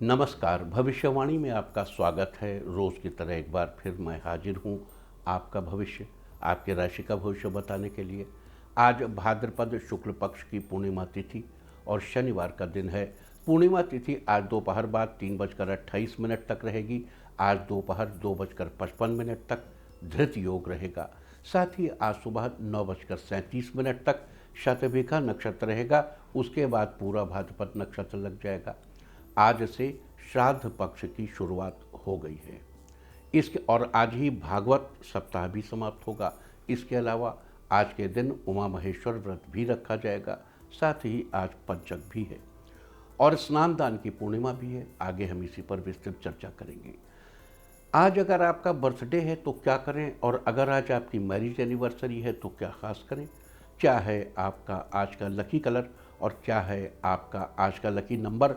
नमस्कार। भविष्यवाणी में आपका स्वागत है। रोज़ की तरह एक बार फिर मैं हाजिर हूँ आपका भविष्य, आपकी राशि का भविष्य बताने के लिए। आज भाद्रपद शुक्ल पक्ष की पूर्णिमा तिथि और शनिवार का दिन है। पूर्णिमा तिथि आज दोपहर बाद 3:28 तक रहेगी। आज दोपहर 2:55 तक धृत योग रहेगा। साथ ही आज सुबह 9:37 तक शतभिखा नक्षत्र रहेगा। उसके बाद पूरा भाद्रपद नक्षत्र लग जाएगा। आज से श्राद्ध पक्ष की शुरुआत हो गई है। इसके और आज ही भागवत सप्ताह भी समाप्त होगा। इसके अलावा आज के दिन उमा महेश्वर व्रत भी रखा जाएगा। साथ ही आज पंचक भी है और स्नान दान की पूर्णिमा भी है। आगे हम इसी पर विस्तृत चर्चा करेंगे। आज अगर आपका बर्थडे है तो क्या करें, और अगर आज आपकी मैरिज एनिवर्सरी है तो क्या खास करें। क्या है आपका आज का लकी कलर और क्या है आपका आज का लकी नंबर।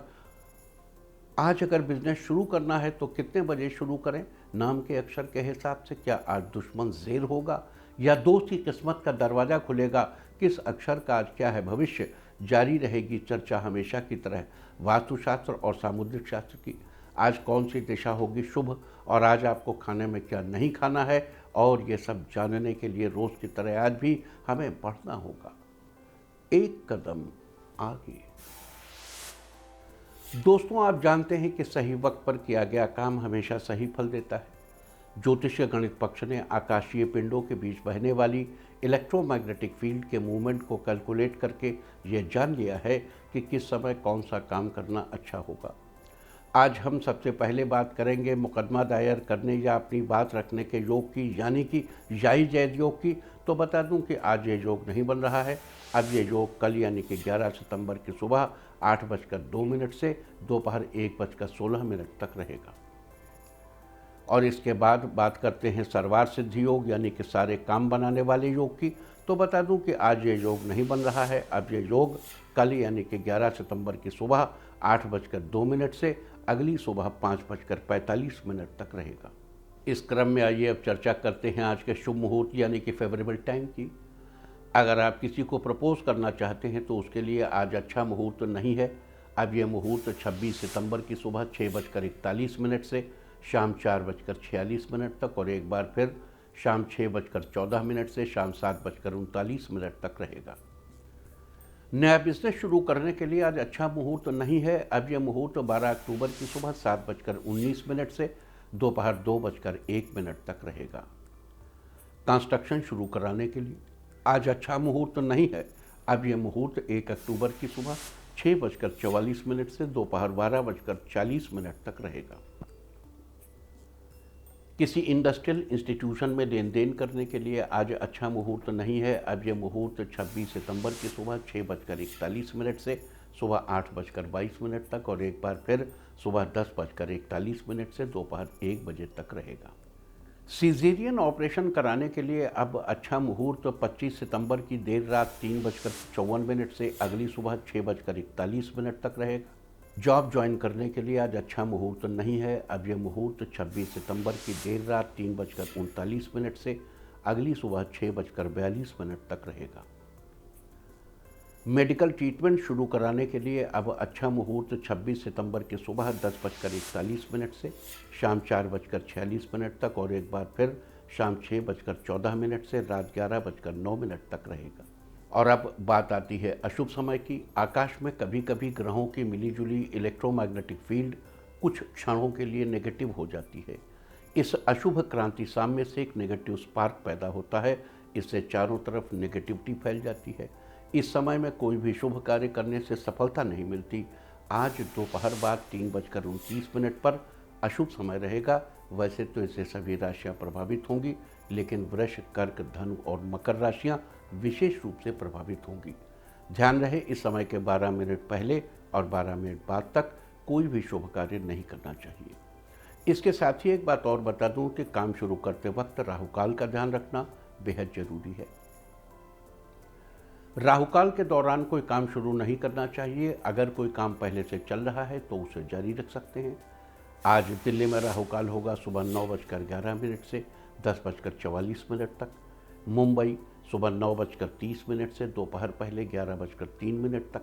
आज अगर बिजनेस शुरू करना है तो कितने बजे शुरू करें। नाम के अक्षर के हिसाब से क्या आज दुश्मन ज़ेर होगा या दोस्त की किस्मत का दरवाज़ा खुलेगा। किस अक्षर का आज क्या है भविष्य। जारी रहेगी चर्चा हमेशा की तरह वास्तुशास्त्र और सामुद्रिक शास्त्र की। आज कौन सी दिशा होगी शुभ और आज आपको खाने में क्या नहीं खाना है, और ये सब जानने के लिए रोज़ की तरह आज भी हमें बढ़ना होगा एक कदम आगे। दोस्तों, आप जानते हैं कि सही वक्त पर किया गया काम हमेशा सही फल देता है। ज्योतिषीय गणित पक्ष ने आकाशीय पिंडों के बीच बहने वाली इलेक्ट्रोमैग्नेटिक फील्ड के मूवमेंट को कैलकुलेट करके ये जान लिया है कि किस समय कौन सा काम करना अच्छा होगा। आज हम सबसे पहले बात करेंगे मुकदमा दायर करने या अपनी बात रखने के योग की, यानी कि याई जैद योग की। तो बता दूं कि आज ये योग नहीं बन रहा है। अब ये योग कल यानी कि 11 सितंबर की सुबह 8:02 से दोपहर 1:16 तक रहेगा। और इसके बाद बात करते हैं सर्वार सिद्धि योग यानी कि सारे काम बनाने वाले योग की। तो बता दूं कि आज ये योग नहीं बन रहा है। अब ये योग कल यानी कि 11 सितंबर की सुबह 8:02 से अगली सुबह 5:45 तक रहेगा। इस क्रम में आइए अब चर्चा करते हैं आज के शुभ मुहूर्त यानी कि फेवरेबल टाइम की। अगर आप किसी को प्रपोज करना चाहते हैं तो उसके लिए आज अच्छा मुहूर्त नहीं है। अब यह मुहूर्त 26 सितंबर की सुबह 6:41 से शाम 4:46 तक और एक बार फिर शाम 6:14 से शाम 7:39 तक रहेगा। नया बिजनेस शुरू करने के लिए आज अच्छा मुहूर्त नहीं है। अब यह मुहूर्त 12 अक्टूबर की सुबह 7:19 से दोपहर 2:01 तक रहेगा। कंस्ट्रक्शन शुरू कराने के लिए आज अच्छा मुहूर्त नहीं है। अब यह मुहूर्त 1 अक्टूबर की सुबह 6:44 से दोपहर 12:40 तक रहेगा। किसी इंडस्ट्रियल इंस्टीट्यूशन में लेन देन करने के लिए आज अच्छा मुहूर्त नहीं है। अब यह मुहूर्त 26 सितंबर की सुबह 6:41 से सुबह 8:22 तक और एक बार फिर सुबह 10:41 से दोपहर 1 बजे तक रहेगा। सीजेरियन ऑपरेशन कराने के लिए अब अच्छा मुहूर्त 25 सितंबर की देर रात 3:54 से अगली सुबह 6:41 तक रहेगा। जॉब ज्वाइन करने के लिए आज अच्छा मुहूर्त नहीं है। अब यह मुहूर्त 26 सितंबर की देर रात 3:39 से अगली सुबह 6:42 तक रहेगा। मेडिकल ट्रीटमेंट शुरू कराने के लिए अब अच्छा मुहूर्त 26 सितंबर की सुबह 10:41 से शाम 4:46 तक और एक बार फिर शाम 6:14 से रात 11:09 तक रहेगा। और अब बात आती है अशुभ समय की। आकाश में कभी कभी ग्रहों की मिलीजुली इलेक्ट्रोमैग्नेटिक फील्ड कुछ क्षणों के लिए नेगेटिव हो जाती है। इस अशुभ क्रांति साम्य से एक नेगेटिव स्पार्क पैदा होता है। इससे चारों तरफ नेगेटिविटी फैल जाती है। इस समय में कोई भी शुभ कार्य करने से सफलता नहीं मिलती। आज दोपहर बाद 3:29 पर अशुभ समय रहेगा। वैसे तो इससे सभी राशियां प्रभावित होंगी, लेकिन वृष, कर्क, धनु और मकर राशियां विशेष रूप से प्रभावित होंगी। ध्यान रहे इस समय के 12 मिनट पहले और 12 मिनट बाद तक कोई भी शुभ कार्य नहीं करना चाहिए। इसके साथ ही एक बात और बता दूं कि काम शुरू करते वक्त राहुकाल का ध्यान रखना बेहद जरूरी है। राहुकाल के दौरान कोई काम शुरू नहीं करना चाहिए। अगर कोई काम पहले से चल रहा है तो उसे जारी रख सकते हैं। आज दिल्ली में राहुकाल होगा सुबह 9:11 से 10:44 तक। मुंबई सुबह 9:30 से दोपहर पहले 11:03 तक।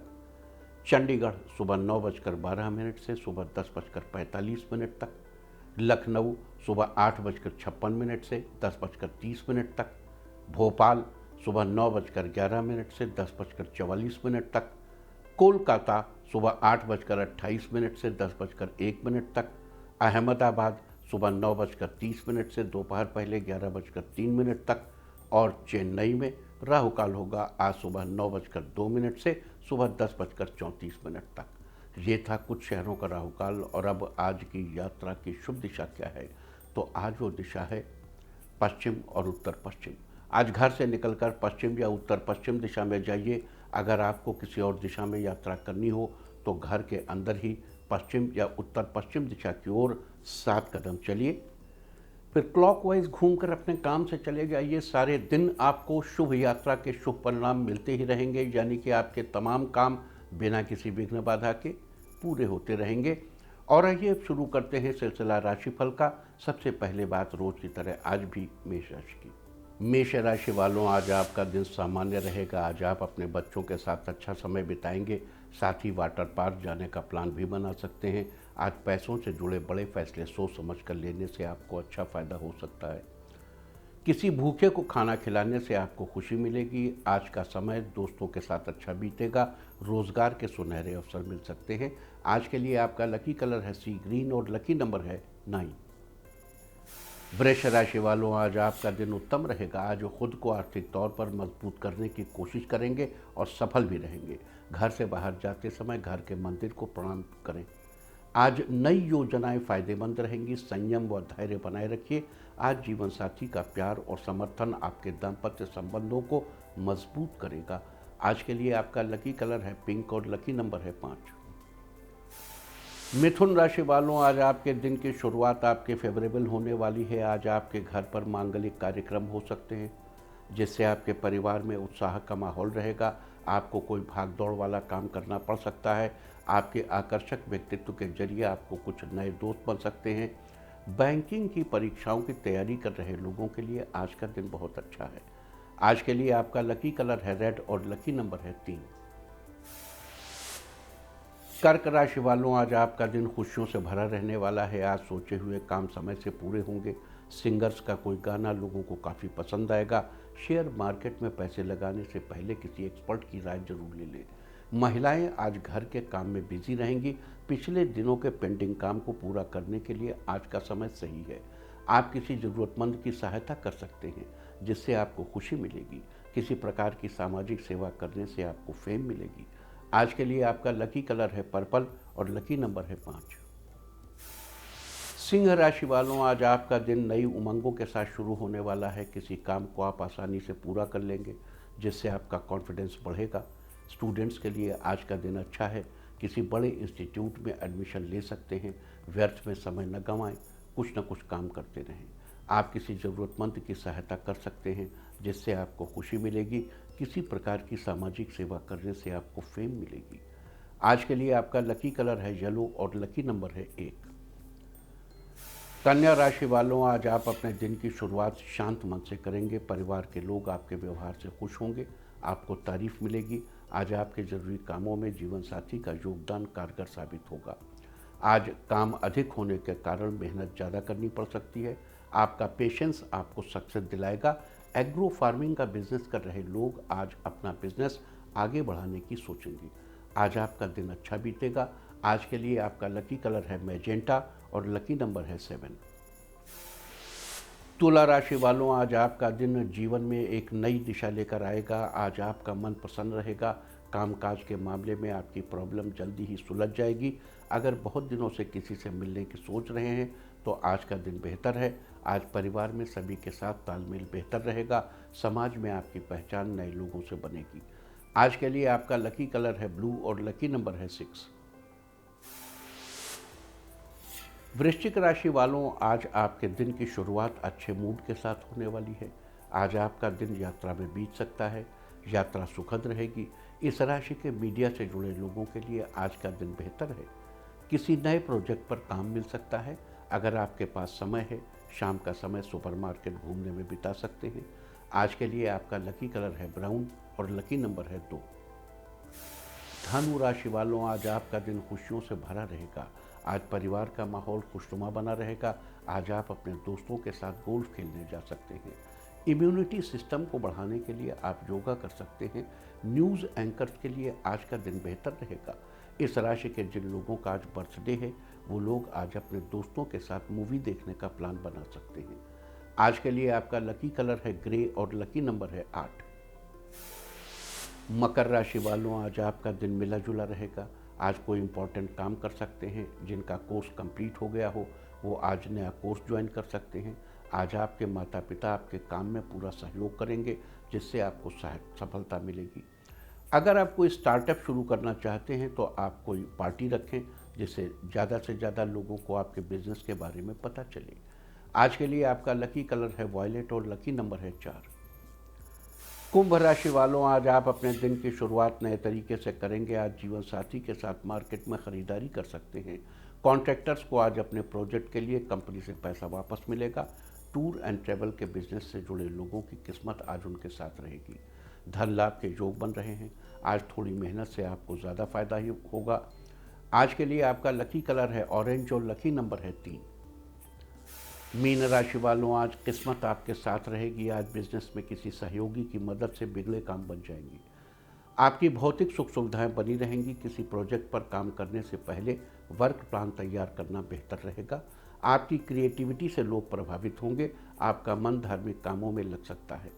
चंडीगढ़ सुबह 9:12 से सुबह 10:45 तक, लखनऊ सुबह 8:56 से 10:30 तक, भोपाल सुबह 9:11 से 10:44 तक, कोलकाता सुबह 8:28 से 10:01 तक, अहमदाबाद सुबह 9:30 से दोपहर पहले 11:03 तक और चेन्नई में राहु काल होगा आज सुबह 9:02 से सुबह 10:34 तक। ये था कुछ शहरों का राहु काल। और अब आज की यात्रा की शुभ दिशा क्या है? तो आज वो दिशा है पश्चिम और उत्तर पश्चिम। आज घर से निकलकर पश्चिम या उत्तर पश्चिम दिशा में जाइए। अगर आपको किसी और दिशा में यात्रा करनी हो तो घर के अंदर ही पश्चिम या उत्तर पश्चिम दिशा की ओर 7 कदम चलिए, फिर क्लॉकवाइज घूमकर अपने काम से चले जाइए। सारे दिन आपको शुभ यात्रा के शुभ परिणाम मिलते ही रहेंगे, यानी कि आपके तमाम काम बिना किसी विघ्न बाधा के पूरे होते रहेंगे। और आइए अब शुरू करते हैं सिलसिला राशिफल का। सबसे पहले बात रोज की तरह आज भी मेष राशि की। मेष राशि वालों, आज आपका दिन सामान्य रहेगा। आज आप अपने बच्चों के साथ अच्छा समय बिताएंगे, साथ ही वाटर पार्क जाने का प्लान भी बना सकते हैं। आज पैसों से जुड़े बड़े फैसले सोच समझ कर लेने से आपको अच्छा फायदा हो सकता है। किसी भूखे को खाना खिलाने से आपको खुशी मिलेगी। आज का समय दोस्तों के साथ अच्छा बीतेगा। रोजगार के सुनहरे अवसर मिल सकते हैं। आज के लिए आपका लकी कलर है सी ग्रीन और लकी नंबर है 9। वृष राशि वालों, आज आपका दिन उत्तम रहेगा। आज खुद को आर्थिक तौर पर मजबूत करने की कोशिश करेंगे और सफल भी रहेंगे। घर से बाहर जाते समय घर के मंदिर को प्रणाम करें। आज नई योजनाएं फायदेमंद रहेंगी। संयम व धैर्य बनाए रखिए। आज जीवन साथी का प्यार और समर्थन आपके दाम्पत्य संबंधों को मजबूत करेगा। आज के लिए आपका लकी कलर है पिंक और लकी नंबर है 5। मिथुन राशि वालों, आज आपके दिन की शुरुआत आपके फेवरेबल होने वाली है। आज आपके घर पर मांगलिक कार्यक्रम हो सकते हैं, जिससे आपके परिवार में उत्साह का माहौल रहेगा। आपको कोई भाग दौड़ वाला काम करना पड़ सकता है। आपके आकर्षक व्यक्तित्व के जरिए आपको कुछ नए दोस्त बन सकते हैं। बैंकिंग की परीक्षाओं की तैयारी कर रहे लोगों के लिए आज का दिन बहुत अच्छा है। आज के लिए आपका लकी कलर है रेड और लकी नंबर है 3। कर्क राशि वालों, आज आपका दिन खुशियों से भरा रहने वाला है। आज सोचे हुए काम समय से पूरे होंगे। सिंगर्स का कोई गाना लोगों को काफ़ी पसंद आएगा। शेयर मार्केट में पैसे लगाने से पहले किसी एक्सपर्ट की राय जरूर ले लें। महिलाएं आज घर के काम में बिजी रहेंगी। पिछले दिनों के पेंडिंग काम को पूरा करने के लिए आज का समय सही है। आप किसी ज़रूरतमंद की सहायता कर सकते हैं, जिससे आपको खुशी मिलेगी। किसी प्रकार की सामाजिक सेवा करने से आपको फेम मिलेगी। आज के लिए आपका लकी कलर है पर्पल और लकी नंबर है 5। सिंह राशि वालों, आज आपका दिन नई उमंगों के साथ शुरू होने वाला है। किसी काम को आप आसानी से पूरा कर लेंगे, जिससे आपका कॉन्फिडेंस बढ़ेगा। स्टूडेंट्स के लिए आज का दिन अच्छा है। किसी बड़े इंस्टीट्यूट में एडमिशन ले सकते हैं। व्यर्थ में समय न गंवाएं, कुछ न कुछ काम करते रहें। आप किसी ज़रूरतमंद की सहायता कर सकते हैं, जिससे आपको खुशी मिलेगी। किसी प्रकार की सामाजिक सेवा करने से आपको फेम मिलेगी। आज के लिए आपका लकी कलर है येलो और लकी नंबर है 1। कन्या राशि वालों, आज आप अपने दिन की शुरुआत शांत मन से करेंगे। परिवार के लोग आपके व्यवहार से खुश होंगे। आपको तारीफ मिलेगी। आज आपके जरूरी कामों में जीवन साथी का योगदान कारगर साबित होगा। आज काम अधिक होने के कारण मेहनत ज़्यादा करनी पड़ सकती है। आपका पेशेंस आपको सक्सेस दिलाएगा। एग्रो फार्मिंग का बिजनेस कर रहे लोग आज अपना बिजनेस आगे बढ़ाने की सोचेंगे। आज आपका दिन अच्छा बीतेगा। आज के लिए आपका लकी कलर है मैजेंटा और लकी नंबर है 7। तुला राशि वालों, आज आपका दिन जीवन में एक नई दिशा लेकर आएगा। आज आपका मन प्रसन्न रहेगा। कामकाज के मामले में आपकी प्रॉब्लम जल्दी ही सुलझ जाएगी। अगर बहुत दिनों से किसी से मिलने की सोच रहे हैं तो आज का दिन बेहतर है। आज परिवार में सभी के साथ तालमेल बेहतर रहेगा। समाज में आपकी पहचान नए लोगों से बनेगी। आज के लिए आपका लकी कलर है ब्लू और लकी नंबर है 6। वृश्चिक राशि वालों, आज आपके दिन की शुरुआत अच्छे मूड के साथ होने वाली है। आज आपका दिन यात्रा में बीत सकता है। यात्रा सुखद रहेगी। इस राशि के मीडिया से जुड़े लोगों के लिए आज का दिन बेहतर है। किसी नए प्रोजेक्ट पर काम मिल सकता है। अगर आपके पास समय है, शाम का समय सुपरमार्केट घूमने में बिता सकते हैं। आज के लिए आपका लकी कलर है ब्राउन और लकी नंबर है 2। धनु राशि वालों, आज आपका दिन खुशियों से भरा रहेगा। आज परिवार का माहौल खुशनुमा बना रहेगा। आज आप अपने दोस्तों के साथ गोल्फ खेलने जा सकते हैं। इम्यूनिटी सिस्टम को बढ़ाने के लिए आप योगा कर सकते हैं। न्यूज़ एंकर्स के लिए आज का दिन बेहतर रहेगा। इस राशि के जिन लोगों का आज बर्थडे है, वो लोग आज अपने दोस्तों के साथ मूवी देखने का प्लान बना सकते हैं। आज के लिए आपका लकी कलर है ग्रे और लकी नंबर है 8। मकर राशि वालों, आज आपका दिन मिला जुला रहेगा। आज कोई इंपॉर्टेंट काम कर सकते हैं। जिनका कोर्स कंप्लीट हो गया हो, वो आज नया कोर्स ज्वाइन कर सकते हैं। आज आपके माता पिता आपके काम में पूरा सहयोग करेंगे, जिससे आपको सफलता मिलेगी। अगर आप कोई स्टार्टअप शुरू करना चाहते हैं तो आप कोई पार्टी रखें, जिससे ज़्यादा से ज़्यादा लोगों को आपके बिजनेस के बारे में पता चले। आज के लिए आपका लकी कलर है वॉयलेट और लकी नंबर है 4। कुंभ राशि वालों, आज आप अपने दिन की शुरुआत नए तरीके से करेंगे। आज जीवन साथी के साथ मार्केट में खरीदारी कर सकते हैं। कॉन्ट्रैक्टर्स को आज अपने प्रोजेक्ट के लिए कंपनी से पैसा वापस मिलेगा। टूर एंड ट्रैवल के बिजनेस से जुड़े लोगों की किस्मत आज उनके साथ रहेगी। धन लाभ के योग बन रहे हैं। आज थोड़ी मेहनत से आपको ज़्यादा फायदा ही होगा। आज के लिए आपका लकी कलर है ऑरेंज और लकी नंबर है 3। मीन राशि वालों, आज किस्मत आपके साथ रहेगी। आज बिजनेस में किसी सहयोगी की मदद से बिगड़े काम बन जाएंगे। आपकी भौतिक सुख सुविधाएं बनी रहेंगी। किसी प्रोजेक्ट पर काम करने से पहले वर्क प्लान तैयार करना बेहतर रहेगा। आपकी क्रिएटिविटी से लोग प्रभावित होंगे। आपका मन धार्मिक कामों में लग सकता है।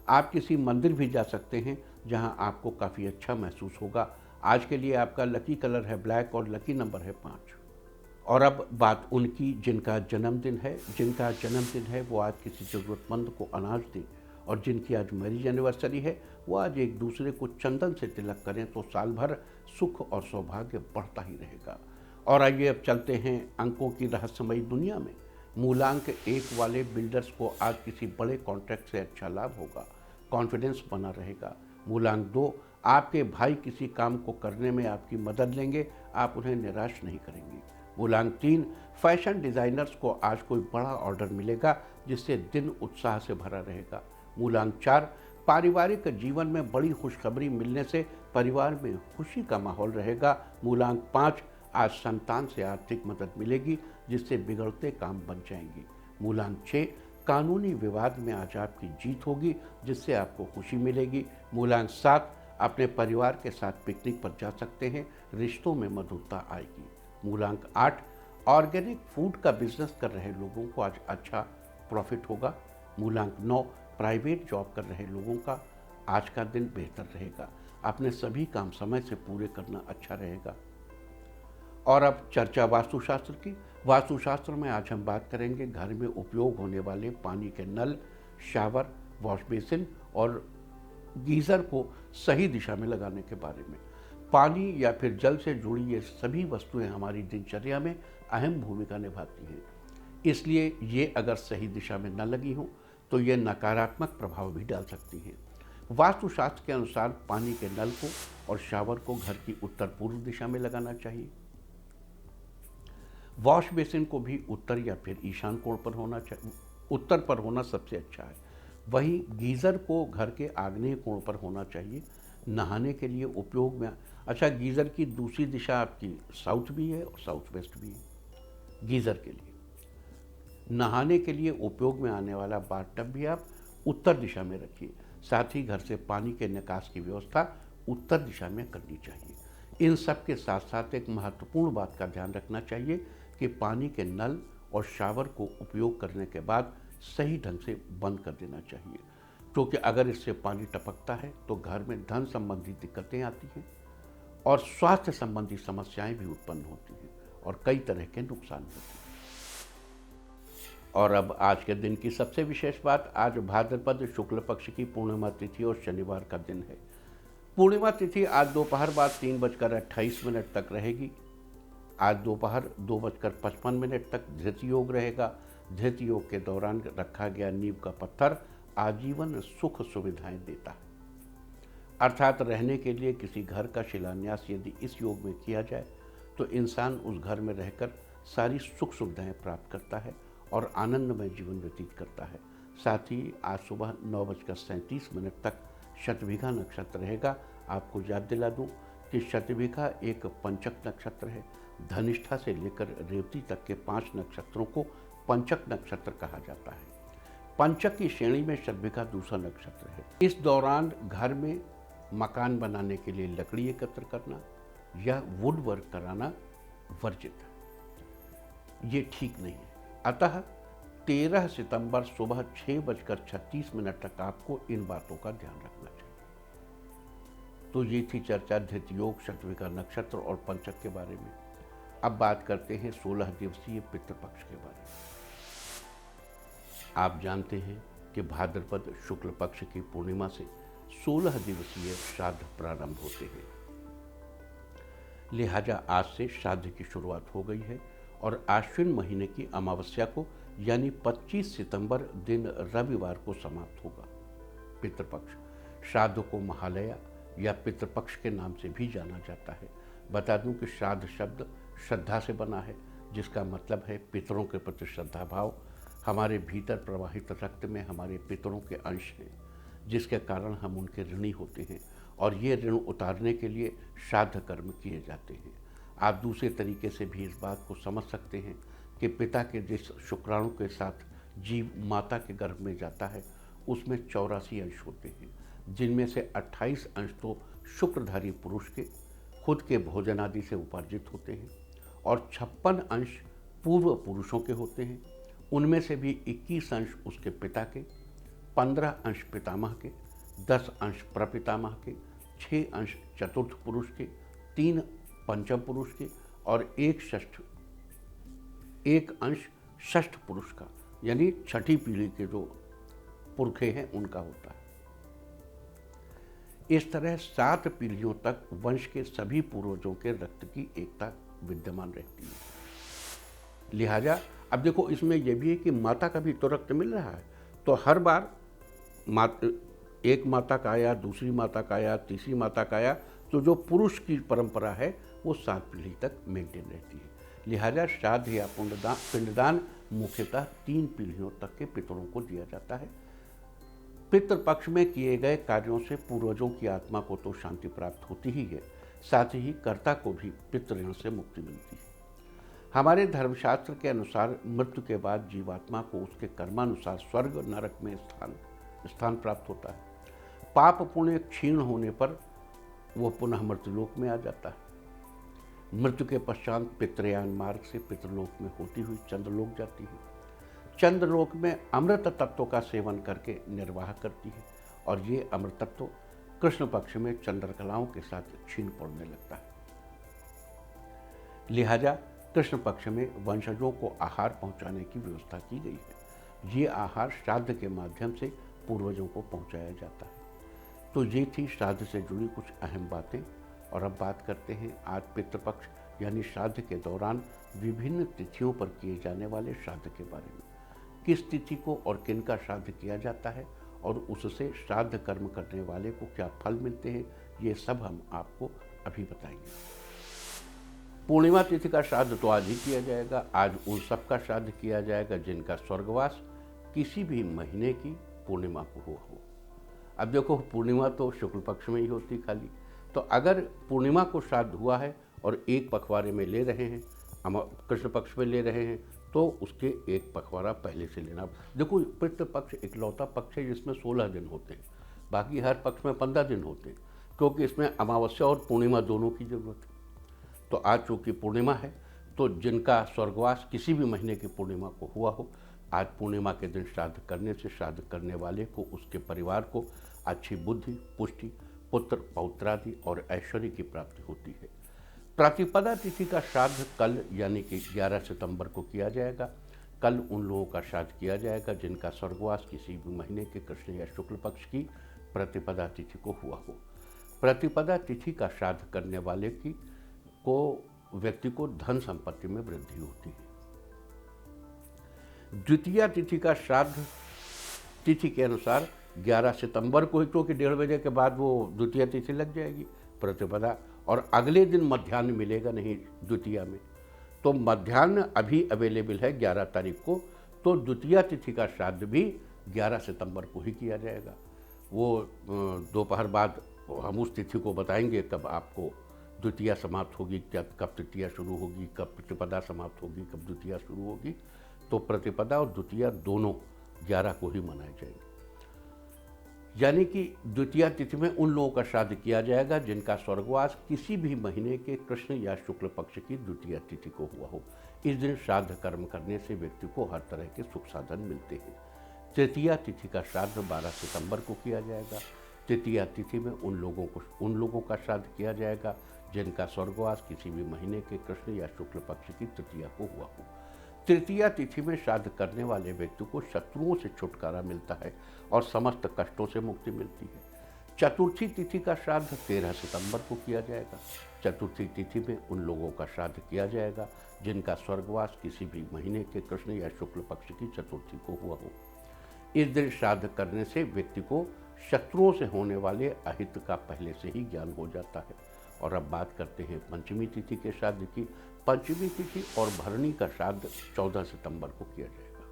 आप किसी मंदिर भी जा सकते हैं, जहां आपको काफ़ी अच्छा महसूस होगा। आज के लिए आपका लकी कलर है ब्लैक और लकी नंबर है 5। और अब बात उनकी जिनका जन्मदिन है वो आज किसी ज़रूरतमंद को अनाज दें। और जिनकी आज मैरिज एनिवर्सरी है, वो आज एक दूसरे को चंदन से तिलक करें, तो साल भर सुख और सौभाग्य बढ़ता ही रहेगा। और आइए अब चलते हैं अंकों की रहस्यमयी दुनिया में। मूलांक 1 वाले बिल्डर्स को आज किसी बड़े कॉन्ट्रैक्ट से अच्छा लाभ होगा। कॉन्फिडेंस बना रहेगा। मूलांक 2, आपके भाई किसी काम को करने में आपकी मदद लेंगे। आप उन्हें निराश नहीं करेंगे। मूलांक 3, फैशन डिज़ाइनर्स को आज कोई बड़ा ऑर्डर मिलेगा, जिससे दिन उत्साह से भरा रहेगा। मूलांक 4, पारिवारिक जीवन में बड़ी खुशखबरी मिलने से परिवार में खुशी का माहौल रहेगा। मूलांक 5, आज संतान से आर्थिक मदद मिलेगी, जिससे बिगड़ते काम बन जाएंगे। मूलांक 6, कानूनी विवाद में आज आपकी जीत होगी, जिससे आपको खुशी मिलेगी। मूलांक 7, अपने परिवार के साथ पिकनिक पर जा सकते हैं। रिश्तों में मधुरता आएगी। मूलांक 8, ऑर्गेनिक फूड का बिजनेस कर रहे लोगों को आज अच्छा प्रॉफिट होगा। मूलांक 9, प्राइवेट जॉब कर रहे लोगों का आज का दिन बेहतर रहेगा। अपने सभी काम समय से पूरे करना अच्छा रहेगा। और अब चर्चा वास्तुशास्त्र की। वास्तुशास्त्र में आज हम बात करेंगे घर में उपयोग होने वाले पानी के नल, शावर, वॉश बेसिन और गीज़र को सही दिशा में लगाने के बारे में। पानी या फिर जल से जुड़ी ये सभी वस्तुएं हमारी दिनचर्या में अहम भूमिका निभाती हैं। इसलिए ये अगर सही दिशा में न लगी हों तो ये नकारात्मक प्रभाव भी डाल सकती हैं। वास्तुशास्त्र के अनुसार पानी के नल को और शावर को घर की उत्तर पूर्व दिशा में लगाना चाहिए। वॉश बेसिन को भी उत्तर या फिर ईशान कोण पर होना चाहिए। उत्तर पर होना सबसे अच्छा है। वहीं गीज़र को घर के आग्नेय कोण पर होना चाहिए। नहाने के लिए उपयोग में गीज़र की दूसरी दिशा आपकी साउथ भी है और साउथ वेस्ट भी है। गीज़र के लिए नहाने के लिए उपयोग में आने वाला बाथटब भी आप उत्तर दिशा में रखिए। साथ ही घर से पानी के निकास की व्यवस्था उत्तर दिशा में करनी चाहिए। इन सब के साथ साथ एक महत्वपूर्ण बात का ध्यान रखना चाहिए कि पानी के नल और शावर को उपयोग करने के बाद सही ढंग से बंद कर देना चाहिए, क्योंकि अगर इससे पानी टपकता है तो घर में धन संबंधी दिक्कतें आती हैं और स्वास्थ्य संबंधी समस्याएं भी उत्पन्न होती हैं और कई तरह के नुकसान होते हैं। और अब आज के दिन की सबसे विशेष बात, आज भाद्रपद शुक्ल पक्ष की पूर्णिमा तिथि और शनिवार का दिन है। पूर्णिमा तिथि आज दोपहर बाद 3:28 तक रहेगी। आज दोपहर 2:55 तक धृत योग रहेगा। धृत योग के दौरान रखा गया नींव का पत्थर आजीवन सुख सुविधाएं देता है। अर्थात रहने के लिए किसी घर का शिलान्यास यदि इस योग में किया जाए तो इंसान उस घर में रहकर सारी सुख सुविधाएं प्राप्त करता है और आनंदमय जीवन व्यतीत करता है। साथ ही आज सुबह 9:37 तक शतभिघा नक्षत्र रहेगा। आपको याद दिला दूं कि शतभिखा एक पंचक नक्षत्र है। धनिष्ठा से लेकर रेवती तक के 5 नक्षत्रों को पंचक नक्षत्र कहा जाता है। पंचक की श्रेणी में शतभिखा दूसरा नक्षत्र है। इस दौरान घर में मकान बनाने के लिए लकड़ी एकत्र करना या वुड वर्क कराना वर्जित है, ये ठीक नहीं है। अतः 13 सितंबर सुबह 6:36 तक आपको इन बातों का ध्यान रखना चाहिए। तो ये थी चर्चा धृतयोग, शतभिखा नक्षत्र और पंचक के बारे में। अब बात करते हैं 16 दिवसीय पितृपक्ष के बारे में। आप जानते हैं कि भाद्रपद शुक्ल पक्ष की पूर्णिमा से 16 दिवसीय श्राद्ध प्रारंभ होते हैं। लिहाजा आज से श्राद्ध की शुरुआत हो गई है और आश्विन महीने की अमावस्या को यानी 25 सितंबर दिन रविवार को समाप्त होगा। पितृपक्ष श्राद्ध को महालया या पितृपक्ष के नाम से भी जाना जाता है। बता दूं कि श्राद्ध शब्द श्रद्धा से बना है, जिसका मतलब है पितरों के प्रति श्रद्धा भाव। हमारे भीतर प्रवाहित रक्त में हमारे पितरों के अंश हैं, जिसके कारण हम उनके ऋणी होते हैं और ये ऋण उतारने के लिए श्राद्ध कर्म किए जाते हैं। आप दूसरे तरीके से भी इस बात को समझ सकते हैं कि पिता के जिस शुक्राणु के साथ जीव माता के गर्भ में जाता है उसमें 84 अंश होते हैं, जिनमें से 28 अंश तो शुक्रधारी पुरुष के खुद के भोजन आदि से उपार्जित होते हैं और 56 अंश पूर्व पुरुषों के होते हैं। उनमें से भी 21 अंश उसके पिता के, 15 अंश पितामह के, 10 अंश प्रपितामह के, 6 अंश चतुर्थ पुरुष के, 3 पंचम पुरुष के और 1 अंश षष्ठ पुरुष का, यानी छठी पीढ़ी के जो पुरखे हैं उनका होता है। इस तरह 7 पीढ़ियों तक वंश के सभी पूर्वजों के रक्त की एकता विद्यमान रहती है। लिहाजा अब देखो, इसमें यह भी है कि माता का भी तो रक्त मिल रहा है, तो हर बार एक माता का आया, दूसरी माता का आया, तीसरी माता का आया, तो जो पुरुष की परंपरा है वो 7 पीढ़ी तक मेंटेन रहती है। लिहाजा श्राद्ध या पिंडदान मुख्यतः 3 पीढ़ियों तक के पितरों को दिया जाता है। पितृपक्ष में किए गए कार्यों से पूर्वजों की आत्मा को तो शांति प्राप्त होती ही है, साथ ही कर्ता को भी पितृऋण से मुक्ति मिलती है। हमारे धर्मशास्त्र के अनुसार मृत्यु के बाद जीवात्मा को उसके कर्मानुसार स्वर्ग नरक में स्थान प्राप्त होता है। पाप पुण्य क्षीण होने पर वो पुनः मृत्युलोक में आ जाता है। मृत्यु के पश्चात पितृयान मार्ग से पितृलोक में होती हुई चंद्रलोक जाती है। चंद्रलोक में अमृत तत्व का सेवन करके निर्वाह करती है और ये अमृत तत्व कृष्ण पक्ष में चंद्रकलाओं के साथ क्षीण पड़ने लगता है। लिहाजा कृष्ण पक्ष में वंशजों को आहार पहुंचाने की व्यवस्था की गई है। ये आहार श्राद्ध के माध्यम से पूर्वजों को पहुंचाया जाता है। तो ये थी श्राद्ध से जुड़ी कुछ अहम बातें। और अब बात करते हैं आज पितृपक्ष यानी श्राद्ध के दौरान विभिन्न तिथियों पर किए जाने वाले श्राद्ध के बारे में। किस तिथि को और किनका श्राद्ध किया जाता है और उससे श्राद्ध कर्म करने वाले को क्या फल मिलते हैं, ये सब हम आपको अभी बताएंगे। पूर्णिमा तिथि का श्राद्ध तो आज ही किया जाएगा। आज उन सब का श्राद्ध किया जाएगा जिनका स्वर्गवास किसी भी महीने की पूर्णिमा को हुआ हो। अब देखो, पूर्णिमा तो शुक्ल पक्ष में ही होती खाली, तो अगर पूर्णिमा को श्राद्ध हुआ है और एक पखवाड़े में ले रहे हैं, कृष्ण पक्ष में ले रहे हैं, तो उसके एक पखवाड़ा पहले से लेना। देखो, पितृपक्ष इकलौता पक्ष है जिसमें 16 दिन होते हैं, बाकी हर पक्ष में 15 दिन होते हैं, क्योंकि इसमें अमावस्या और पूर्णिमा दोनों की जरूरत है। तो आज चूँकि पूर्णिमा है, तो जिनका स्वर्गवास किसी भी महीने की पूर्णिमा को हुआ हो, आज पूर्णिमा के दिन श्राद्ध करने से श्राद्ध करने वाले को, उसके परिवार को अच्छी बुद्धि, पुष्टि, पुत्र पौत्रादि और ऐश्वर्य की प्राप्ति होती है। प्रतिपदा तिथि का श्राद्ध कल यानी कि 11 सितंबर को किया जाएगा। कल उन लोगों का श्राद्ध किया जाएगा जिनका स्वर्गवास किसी भी महीने के कृष्ण या शुक्ल पक्ष की प्रतिपदा तिथि को हुआ हो। प्रतिपदा तिथि का श्राद्ध करने वाले व्यक्ति को धन संपत्ति में वृद्धि होती है। द्वितीया तिथि का श्राद्ध तिथि के अनुसार 11 सितंबर को ही, क्योंकि 1:30 बजे के बाद वो द्वितीया तिथि लग जाएगी प्रतिपदा, और अगले दिन मध्याह्न मिलेगा नहीं द्वितीया में। तो मध्याह्न अभी अवेलेबल है 11 तारीख को, तो द्वितीया तिथि का श्राद्ध भी 11 सितंबर को ही किया जाएगा। वो दोपहर बाद हम उस तिथि को बताएंगे कब आपको द्वितीया समाप्त होगी, कब तृतीया शुरू होगी, कब प्रतिपदा समाप्त होगी, कब द्वितीया शुरू होगी। तो प्रतिपदा और द्वितीया दोनों 11 को ही मनाए जाएंगे। यानी कि द्वितीया तिथि में उन लोगों का श्राद्ध किया जाएगा जिनका स्वर्गवास किसी भी महीने के कृष्ण या शुक्ल पक्ष की द्वितीया तिथि को हुआ हो। इस दिन श्राद्ध कर्म करने से व्यक्ति को हर तरह के सुख साधन मिलते हैं। तृतीया तिथि का श्राद्ध 12 सितंबर को किया जाएगा। तृतीया तिथि में उन लोगों का श्राद्ध किया जाएगा जिनका स्वर्गवास किसी भी महीने के कृष्ण या शुक्ल पक्ष की तृतीया को हुआ हो। तृतीया तिथि में श्राद्ध करने वाले व्यक्ति को शत्रुओं से छुटकारा मिलता है और समस्त कष्टों से मुक्ति मिलती है। चतुर्थी तिथि का श्राद्ध 13 सितंबर को किया जाएगा। चतुर्थी तिथि में उन लोगों का श्राद्ध किया जाएगा जिनका स्वर्गवास किसी भी महीने के कृष्ण या शुक्ल पक्ष की चतुर्थी को हुआ हो। इस दिन श्राद्ध करने से व्यक्ति को शत्रुओं से होने वाले अहित का पहले से ही ज्ञान हो जाता है। और अब बात करते हैं पंचमी तिथि के श्राद्ध की। पंचमी तिथि और भरणी का श्राद्ध 14 सितंबर को किया जाएगा।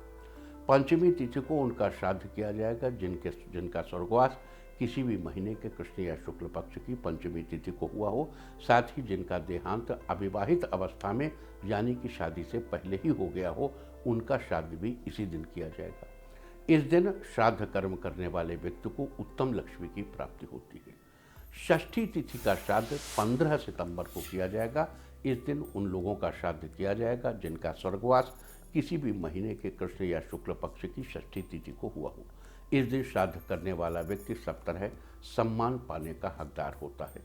पंचमी तिथि को उनका श्राद्ध किया जाएगा जिनका स्वर्गवास किसी भी महीने के कृष्ण या शुक्ल पक्ष की पंचमी तिथि को हुआ हो, साथ ही जिनका देहांत अविवाहित अवस्था में यानी कि शादी से पहले ही हो गया हो, उनका श्राद्ध भी इसी दिन किया जाएगा। इस दिन श्राद्ध कर्म करने वाले व्यक्ति को उत्तम लक्ष्मी की प्राप्ति होती है। षष्ठी तिथि का श्राद्ध 15 सितंबर को किया जाएगा। इस दिन उन लोगों का श्राद्ध किया जाएगा जिनका स्वर्गवास किसी भी महीने के कृष्ण या शुक्ल पक्ष की षष्ठी तिथि को हुआ हो। इस दिन श्राद्ध करने वाला व्यक्ति सब तरह सम्मान पाने का हकदार होता है।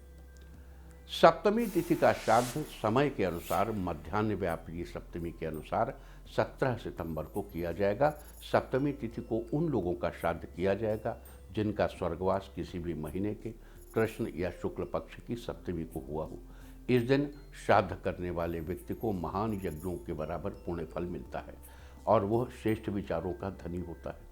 सप्तमी तिथि का श्राद्ध समय के अनुसार मध्याह्न व्यापी सप्तमी के अनुसार 17 सितंबर को किया जाएगा। सप्तमी तिथि को उन लोगों का श्राद्ध किया जाएगा जिनका स्वर्गवास किसी भी महीने के कृष्ण या शुक्ल पक्ष की सप्तमी को हुआ हो। इस दिन श्राद्ध करने वाले व्यक्ति को महान यज्ञों के बराबर पुण्य फल मिलता है और वह श्रेष्ठ विचारों का धनी होता है।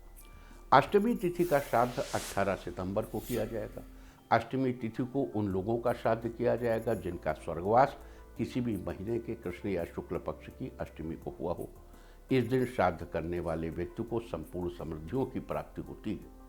अष्टमी तिथि का श्राद्ध 18 सितंबर को किया जाएगा। अष्टमी तिथि को उन लोगों का श्राद्ध किया जाएगा जिनका स्वर्गवास किसी भी महीने के कृष्ण या शुक्ल पक्ष की अष्टमी को हुआ हो। इस दिन श्राद्ध करने वाले व्यक्ति को संपूर्ण समृद्धियों की प्राप्ति होती है।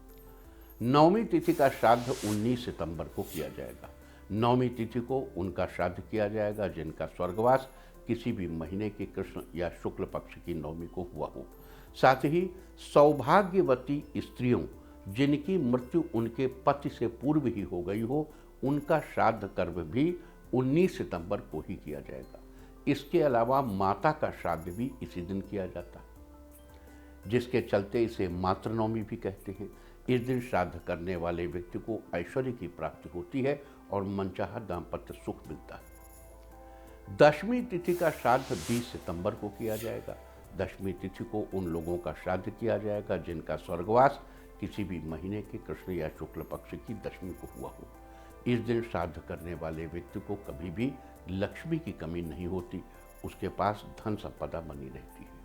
नवमी तिथि का श्राद्ध 19 सितंबर को किया जाएगा। नवमी तिथि को उनका श्राद्ध किया जाएगा जिनका स्वर्गवास किसी भी महीने के कृष्ण या शुक्ल पक्ष की नवमी को हुआ हो। साथ ही सौभाग्यवती स्त्रियों जिनकी मृत्यु उनके पति से पूर्व ही हो गई हो, उनका श्राद्ध कर्म भी 19 सितंबर को ही किया जाएगा। इसके अलावा माता का श्राद्ध भी इसी दिन किया जाता है, जिसके चलते इसे मातृनवमी भी कहते हैं। इस दिन श्राद्ध करने वाले व्यक्ति को ऐश्वर्य की प्राप्ति होती है और मनचाहा दाम्पत्य सुख मिलता है। दशमी तिथि का श्राद्ध 20 सितंबर को किया जाएगा। दशमी तिथि को उन लोगों का श्राद्ध किया जाएगा जिनका स्वर्गवास किसी भी महीने के कृष्ण या शुक्ल पक्ष की दशमी को हुआ हो। इस दिन श्राद्ध करने वाले व्यक्ति को कभी भी लक्ष्मी की कमी नहीं होती, उसके पास धन संपदा बनी रहती है।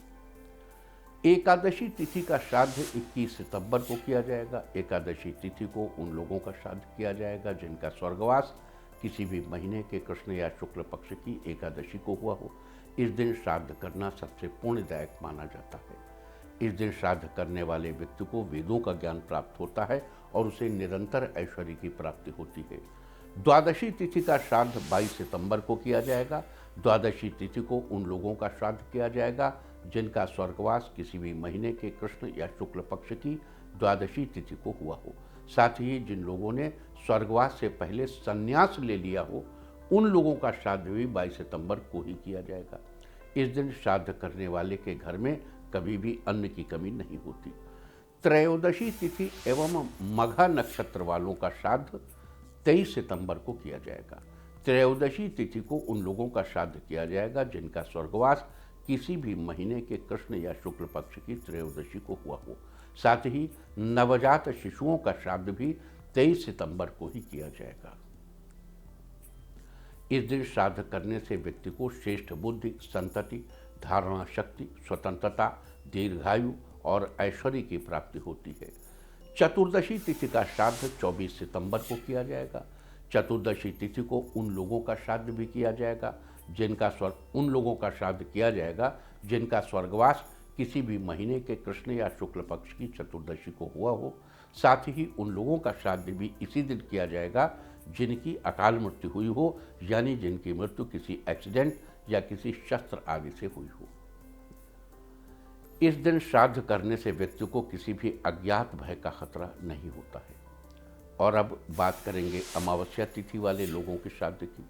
एकादशी तिथि का श्राद्ध 21 सितंबर को किया जाएगा। एकादशी तिथि को उन लोगों का श्राद्ध किया जाएगा जिनका स्वर्गवास किसी भी महीने के कृष्ण या शुक्ल पक्ष की एकादशी को हुआ हो। इस दिन श्राद्ध करना सबसे पुण्यदायक माना जाता है। इस दिन श्राद्ध करने वाले व्यक्ति को वेदों का ज्ञान प्राप्त होता है और उसे निरंतर ऐश्वर्य की प्राप्ति होती है। द्वादशी तिथि का श्राद्ध 22 सितंबर को किया जाएगा। द्वादशी तिथि को उन लोगों का श्राद्ध किया जाएगा जिनका स्वर्गवास किसी भी महीने के कृष्ण या शुक्ल पक्ष की द्वादशी तिथि को हुआ हो। साथ ही जिन लोगों ने स्वर्गवास से पहले संन्यास ले लिया हो, उन लोगों का श्राद्ध भी 22 सितंबर को ही किया जाएगा। इस दिन श्राद्ध करने वाले के घर में कभी भी अन्न की कमी नहीं होती। त्रयोदशी तिथि एवं मघा नक्षत्र वालों का श्राद्ध 23 सितंबर को किया जाएगा। त्रयोदशी तिथि को उन लोगों का श्राद्ध किया जाएगा जिनका स्वर्गवास किसी भी महीने के कृष्ण या शुक्ल पक्ष की त्रयोदशी को हुआ हो। साथ ही नवजात शिशुओं का श्राद्ध भी 23 सितंबर को ही किया जाएगा। इस दिन श्राद्ध करने से व्यक्ति को श्रेष्ठ बुद्धि, संतति, धारणा शक्ति, स्वतंत्रता, दीर्घायु और ऐश्वर्य की प्राप्ति होती है। चतुर्दशी तिथि का श्राद्ध 24 सितंबर को किया जाएगा। चतुर्दशी तिथि को उन लोगों का श्राद्ध भी किया जाएगा जिनका स्वर्गवास किसी भी महीने के कृष्ण या शुक्ल पक्ष की चतुर्दशी को हुआ हो। साथ ही उन लोगों का श्राद्ध भी इसी दिन किया जाएगा जिनकी अकाल मृत्यु हुई हो, यानी जिनकी मृत्यु किसी एक्सीडेंट या किसी शस्त्र आदि से हुई हो। इस दिन श्राद्ध करने से व्यक्ति को किसी भी अज्ञात भय का खतरा नहीं होता है। और अब बात करेंगे अमावस्या तिथि वाले लोगों के श्राद्ध की।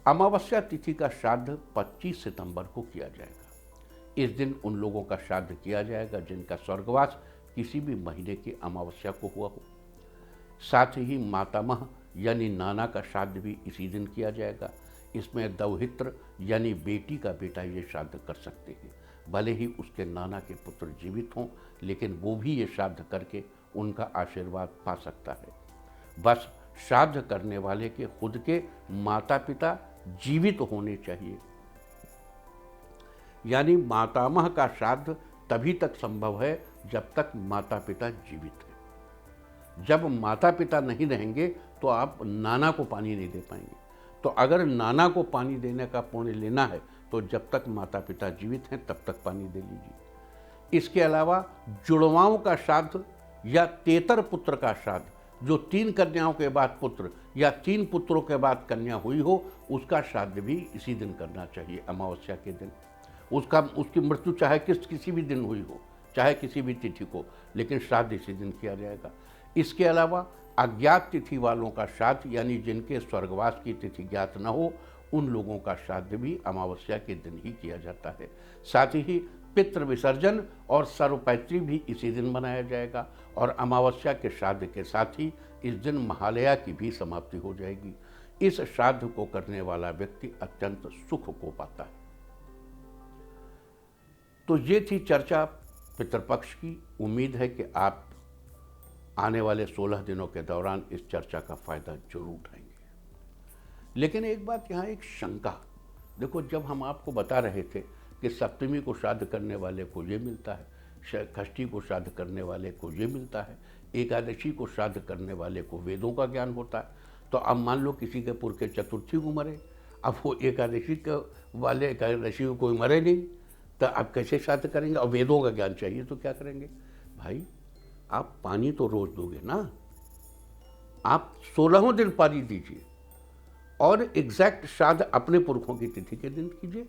अमावस्या तिथि का श्राद्ध 25 सितंबर को किया जाएगा। इस दिन उन लोगों का श्राद्ध किया जाएगा जिनका स्वर्गवास किसी भी महीने की अमावस्या को हुआ हो। साथ ही मातामह यानी नाना का श्राद्ध भी इसी दिन किया जाएगा। इसमें दौहित्र यानी बेटी का बेटा ये श्राद्ध कर सकते हैं, भले ही उसके नाना के पुत्र जीवित हों, लेकिन वो भी ये श्राद्ध करके उनका आशीर्वाद पा सकता है। बस श्राद्ध करने वाले के खुद के माता पिता जीवित होने चाहिए। यानी मातामह का श्राद्ध तभी तक संभव है जब तक माता पिता जीवित हैं। जब माता पिता नहीं रहेंगे तो आप नाना को पानी नहीं दे पाएंगे। तो अगर नाना को पानी देने का पुण्य लेना है तो जब तक माता पिता जीवित हैं तब तक पानी दे लीजिए। इसके अलावा जुड़वाओं का श्राद्ध या तेतर पुत्र का श्राद्ध, जो 3 कन्याओं के बाद पुत्र या 3 पुत्रों के बाद कन्या हुई हो, उसका श्राद्ध भी इसी दिन करना चाहिए, अमावस्या के दिन। उसकी मृत्यु चाहे किसी भी दिन हुई हो, चाहे किसी भी तिथि को, लेकिन श्राद्ध इसी दिन किया जाएगा। इसके अलावा अज्ञात तिथि वालों का श्राद्ध, यानी जिनके स्वर्गवास की तिथि ज्ञात न हो, उन लोगों का श्राद्ध भी अमावस्या के दिन ही किया जाता है। साथ ही पितृ विसर्जन और सर्वपैत्री भी इसी दिन मनाया जाएगा। और अमावस्या के श्राद्ध के साथ ही इस दिन महालया की भी समाप्ति हो जाएगी। इस श्राद्ध को करने वाला व्यक्ति अत्यंत सुख को पाता है। तो ये थी चर्चा पितृपक्ष की। उम्मीद है कि आप आने वाले 16 दिनों के दौरान इस चर्चा का फायदा जरूर उठाएंगे। लेकिन एक बात यहाँ, एक शंका। देखो, जब हम आपको बता रहे थे कि सप्तमी को श्राद्ध करने वाले को ये मिलता है, षष्ठी को श्राद्ध करने वाले को ये मिलता है, एकादशी को श्राद्ध करने वाले को वेदों का ज्ञान होता है, तो अब मान लो किसी के पुरखे चतुर्थी को मरे, अब वो एकादशी के वाले एकादशी को कोई मरे नहीं, तो आप कैसे श्राद्ध करेंगे? और वेदों का ज्ञान चाहिए तो क्या करेंगे? भाई, आप पानी तो रोज दोगे ना, आप 16वें दिन पानी दीजिए और एग्जैक्ट श्राद्ध अपने पुरखों की तिथि के दिन कीजिए,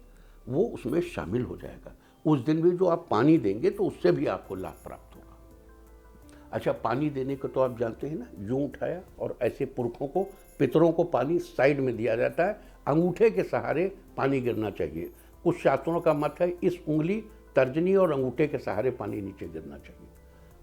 वो उसमें शामिल हो जाएगा। उस दिन भी जो आप पानी देंगे तो उससे भी आपको लाभ प्राप्त होगा। अच्छा, पानी देने को तो आप जानते हैं ना, यूं उठाया और ऐसे पुरखों को, पितरों को पानी साइड में दिया जाता है, अंगूठे के सहारे पानी गिरना चाहिए। कुछ शास्त्रों का मत है इस उंगली, तर्जनी और अंगूठे के सहारे पानी नीचे गिरना चाहिए।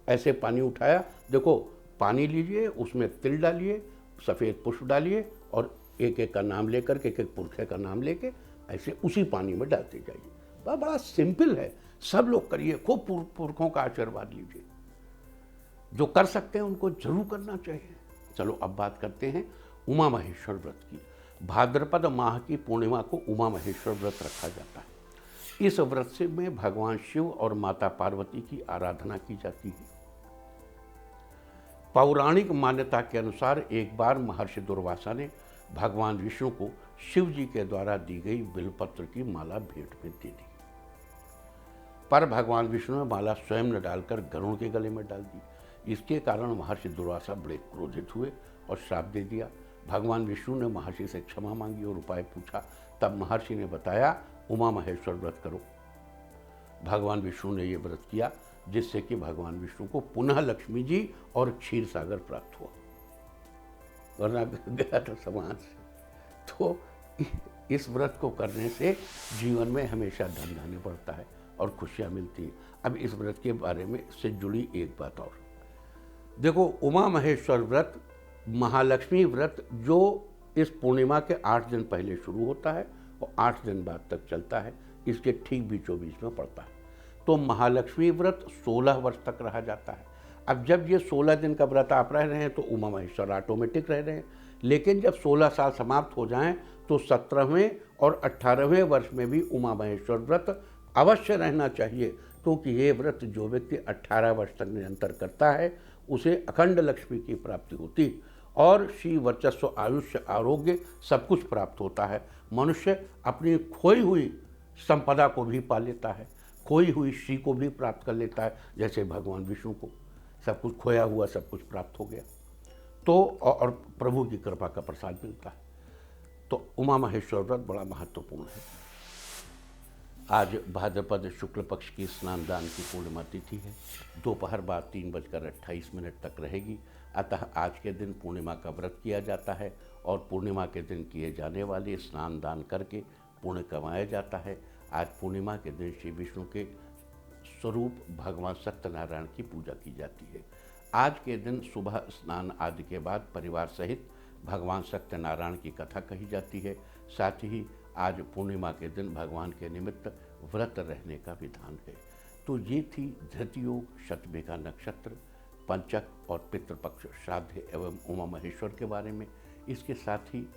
ऐसे पानी उठाया, देखो पानी लीजिए, उसमें तिल डालिए, सफ़ेद पुष्प डालिए और एक एक का नाम लेकर के, एक एक पुरखे का नाम लेके ऐसे उसी पानी में डालते जाइए। बड़ा सिंपल है, सब लोग करिए, खूब पुरखों का आशीर्वाद लीजिए। जो कर सकते हैं उनको जरूर करना चाहिए। चलो अब बात करते हैं उमा महेश्वर व्रत की। भाद्रपद माह की पूर्णिमा को उमा महेश्वर व्रत रखा जाता है। इस व्रत से में भगवान शिव और माता पार्वती की आराधना की जाती है। पौराणिक मान्यता के अनुसार एक बार महर्षि दुर्वासा ने भगवान विष्णु को शिव जी के द्वारा दी गई बिलपत्र की माला भेंट में दे दी, पर भगवान विष्णु ने माला स्वयं न डालकर गरुड़ के गले में डाल दी। इसके कारण महर्षि दुर्वासा बड़े क्रोधित हुए और श्राप दे दिया। भगवान विष्णु ने महर्षि से क्षमा मांगी और उपाय पूछा। तब महर्षि ने बताया, उमा महेश्वर व्रत करो। भगवान विष्णु ने यह व्रत किया, जिससे कि भगवान विष्णु को पुनः लक्ष्मी जी और क्षीर सागर प्राप्त हुआ, वरना गया था समाज से। तो इस व्रत को करने से जीवन में हमेशा धन धान्य बढ़ता है और खुशियाँ मिलती हैं। अब इस व्रत के बारे में से जुड़ी एक बात और देखो, उमा महेश्वर व्रत, महालक्ष्मी व्रत, जो इस पूर्णिमा के 8 दिन पहले शुरू होता है और 8 दिन बाद तक चलता है, इसके ठीक बीचों बीच में पड़ता है। तो महालक्ष्मी व्रत 16 वर्ष तक रहा जाता है। अब जब ये 16 दिन का व्रत आप रह रहे हैं तो उमा महेश्वर ऑटोमेटिक रह रहे हैं, लेकिन जब 16 साल समाप्त हो जाएं तो 17वें और 18वें वर्ष में भी उमा महेश्वर व्रत अवश्य रहना चाहिए, क्योंकि ये व्रत जो व्यक्ति 18 वर्ष तक निरंतर करता है उसे अखंड लक्ष्मी की प्राप्ति होती और श्री वर्चस्व, आयुष्य, आरोग्य सब कुछ प्राप्त होता है। मनुष्य अपनी खोई हुई संपदा को भी पा लेता है, खोई हुई श्री को भी प्राप्त कर लेता है, जैसे भगवान विष्णु को सब कुछ खोया हुआ सब कुछ प्राप्त हो गया। तो और प्रभु की कृपा का प्रसाद मिलता है। तो उमा महेश्वर व्रत बड़ा महत्वपूर्ण है। आज भाद्रपद शुक्ल पक्ष की स्नान दान की पूर्णिमा तिथि है। दोपहर बाद 3:28 तक रहेगी। अतः आज के दिन पूर्णिमा का व्रत किया जाता है और पूर्णिमा के दिन किए जाने वाले स्नान दान करके पुण्य कमाया जाता है। आज पूर्णिमा के दिन श्री विष्णु के स्वरूप भगवान सत्यनारायण की पूजा की जाती है। आज के दिन सुबह स्नान आदि के बाद परिवार सहित भगवान सत्यनारायण की कथा कही जाती है। साथ ही आज पूर्णिमा के दिन भगवान के निमित्त व्रत रहने का विधान है। तो ये थी धृतयोग, शतभिगा नक्षत्र, पंचक और पितृपक्ष श्राद्ध एवं उमा महेश्वर के बारे में। इसके साथ ही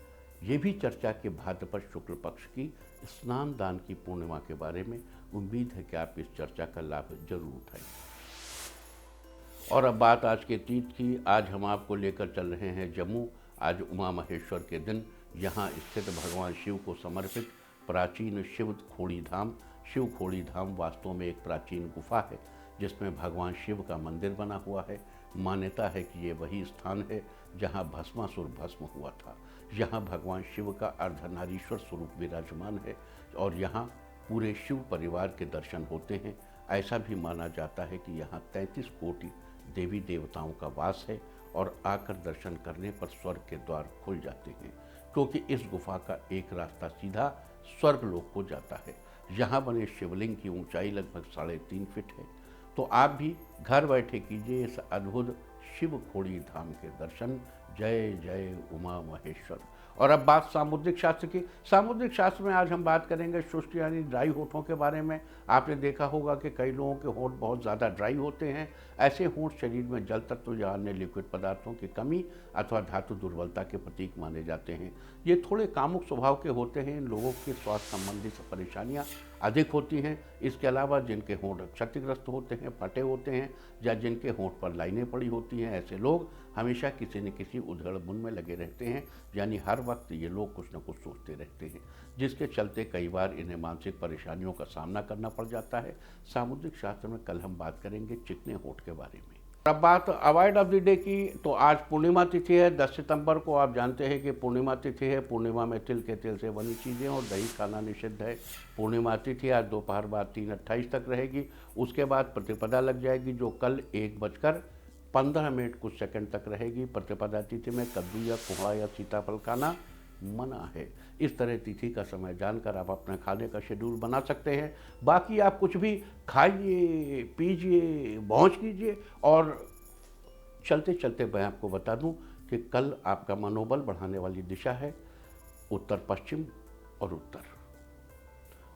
ये भी चर्चा कि भाद्रपद शुक्ल पक्ष की स्नान दान की पूर्णिमा के बारे में। उम्मीद है कि आप इस चर्चा का लाभ जरूर उठाएं। और अब बात आज के तीर्थ की। आज हम आपको लेकर चल रहे हैं जम्मू। आज उमा महेश्वर के दिन यहाँ स्थित भगवान शिव को समर्पित प्राचीन शिव खोड़ी धाम वास्तव में एक प्राचीन गुफा है जिसमें भगवान शिव का मंदिर बना हुआ है। मान्यता है कि ये वही स्थान है जहाँ भस्मासुर भस्म हुआ था। यहाँ भगवान शिव का अर्धनारीश्वर स्वरूप विराजमान है और यहाँ पूरे शिव परिवार के दर्शन होते हैं। ऐसा भी माना जाता है कि यहाँ 33 कोटि देवी देवताओं का वास है और आकर दर्शन करने पर स्वर्ग के द्वार खुल जाते हैं, क्योंकि इस गुफा का एक रास्ता सीधा स्वर्ग लोक को जाता है। यहाँ बने शिवलिंग की ऊंचाई लगभग 3.5 फीट है। तो आप भी घर बैठे कीजिए इस अद्भुत शिव खोड़ी धाम के दर्शन। जय जय उमा महेश्वर। और अब बात सामुद्रिक शास्त्र की। सामुद्रिक शास्त्र में आज हम बात करेंगे शुष्क यानी ड्राई होठों के बारे में। आपने देखा होगा कि कई लोगों के होंठ बहुत ज़्यादा ड्राई होते हैं। ऐसे होंठ शरीर में जल तत्व या अन्य लिक्विड पदार्थों की कमी अथवा धातु दुर्बलता के प्रतीक माने जाते हैं। ये थोड़े कामुक स्वभाव के होते हैं। इन लोगों की स्वास्थ्य संबंधी परेशानियाँ अधिक होती हैं। इसके अलावा जिनके होंठ क्षतिग्रस्त होते हैं, फटे होते हैं या जिनके होंठ पर लाइनें पड़ी होती हैं, ऐसे लोग हमेशा किसी न किसी उधेड़-बुन में लगे रहते हैं। यानी हर वक्त ये लोग कुछ न कुछ सोचते रहते हैं, जिसके चलते कई बार इन्हें मानसिक परेशानियों का सामना करना पड़ जाता है। सामुद्रिक शास्त्र में कल हम बात करेंगे चिकने होंठ के बारे में। अब बात अवॉइड ऑफ द डे की। तो आज पूर्णिमा तिथि है 10 सितंबर को। आप जानते हैं कि पूर्णिमा तिथि है। पूर्णिमा में तिल के तेल से बनी चीज़ें और दही खाना निषिद्ध है। पूर्णिमा तिथि आज दोपहर बाद 3:28 तक रहेगी। उसके बाद प्रतिपदा लग जाएगी जो कल 1:15 कुछ सेकंड तक रहेगी। प्रतिपदा तिथि में कद्दू या कोहड़ा या सीताफल खाना मना है। इस तरह तिथि का समय जानकर आप अपने खाने का शेड्यूल बना सकते हैं। बाकी आप कुछ भी खाइए, पीजिए, मौज कीजिए। और चलते चलते मैं आपको बता दूं कि कल आपका मनोबल बढ़ाने वाली दिशा है उत्तर पश्चिम और उत्तर।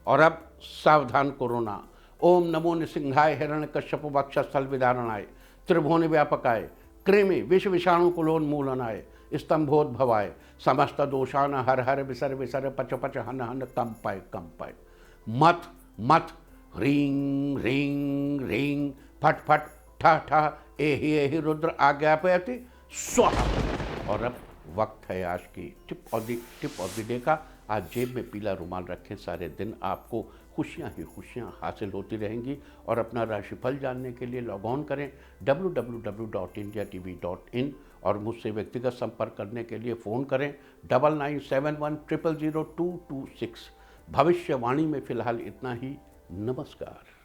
और अब सावधान कोरोना। ओम नमो निसिंहाय हिरण्यकश्यप वक्षस्थल विदारणाय त्रिभुवन व्यापकाय कृमि विष विषाणु कुलोन्मूलनाय स्तंभोद्भवाय समस्त दोषान हर हर विसर विसर पच पच हन हन कंपाय मथ मथ ह्रीं ह्रीं ह्रीं फट फट ठह ठह एहि रुद्र आज्ञापयति स्वाहा। और अब वक्त है आज की टिप ऑफ द डे का। आज जेब में पीला रुमाल रखें। सारे दिन आपको खुशियाँ ही खुशियाँ हासिल होती रहेंगी। और अपना राशिफल जानने के लिए लॉग ऑन करें www.indiatv.in और मुझसे व्यक्तिगत संपर्क करने के लिए फ़ोन करें 9971000226। भविष्यवाणी में फ़िलहाल इतना ही। नमस्कार।